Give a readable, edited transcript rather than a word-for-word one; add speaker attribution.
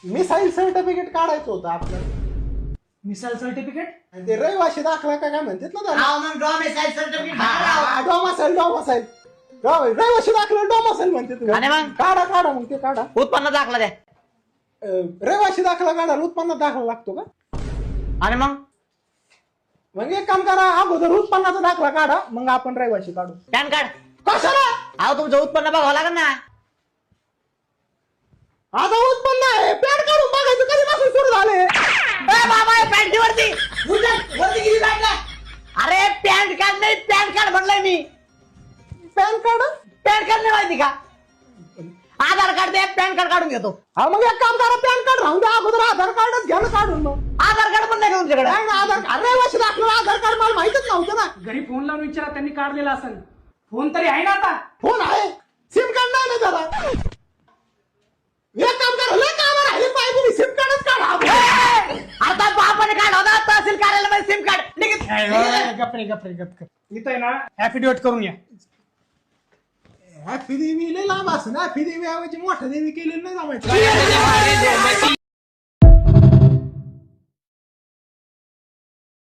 Speaker 1: Missile certificate काढायचं होतं आपल्याला.
Speaker 2: Missile certificate?
Speaker 1: आणि ते रहिवाशी दाखला काय म्हणतात ना त्याला.
Speaker 3: मग डॉमिसाईल सर्टिफिकेट
Speaker 1: डॉमासाईल रहिवाशी दाखला डॉमासाईल म्हणते.
Speaker 4: आणि मग?
Speaker 1: काढा काढा मग ते काढा.
Speaker 4: उत्पन्न दाखला द्या.
Speaker 1: रहिवाशी दाखला काढा उत्पन्न दाखला लागतो का?
Speaker 4: आणि
Speaker 1: मग एक काम करा अगोदर उत्पन्नाचा दाखला काढा मग आपण रहिवाशी काढू.
Speaker 4: Pan card.
Speaker 1: कशाला?
Speaker 4: अहो तुमचं उत्पन्न बघावं लागेल ना.
Speaker 1: आता उत्पन्न आहे पॅन काढून बघायचं कधीपासून सुरू झाले.
Speaker 4: बाबा पॅन्टी वरती अरे पॅन कार्ड नाही पॅन कार्ड म्हणलंय मी.
Speaker 1: पॅन कार्ड
Speaker 4: नाही माहिती का? आधार कार्ड दे पॅन कार्ड काढून घेतो.
Speaker 1: हा मग एक काम करा पॅन कार्ड राहून द्या अगोदर आधार कार्डच घ्या ना काढून. मग
Speaker 4: आधार कार्ड पण नाही तुमच्याकडे?
Speaker 1: रहिवाशी दाखला आधार कार्ड मला माहितच नव्हतं ना.
Speaker 2: घरी फोन लावून विचारा त्यांनी काढलेला असेल. फोन तरी आहे ना आता?
Speaker 1: फोन आहे सिम कार्ड नाही ना त्याला. एक काम करा लय काम राहिले पाहिजे सिम कार्डच काढा.
Speaker 4: आता बापाने काढ होता तहसील कार्यालयामध्ये सिम कार्ड.
Speaker 2: गप्रे इथं आहे ना ऍफिडेविट करून या.
Speaker 1: हॅपी देवी लय लांब असं ना. हॅपी देवी ऐवजी मोठ्या देवी केलेलं नाही जमायचं.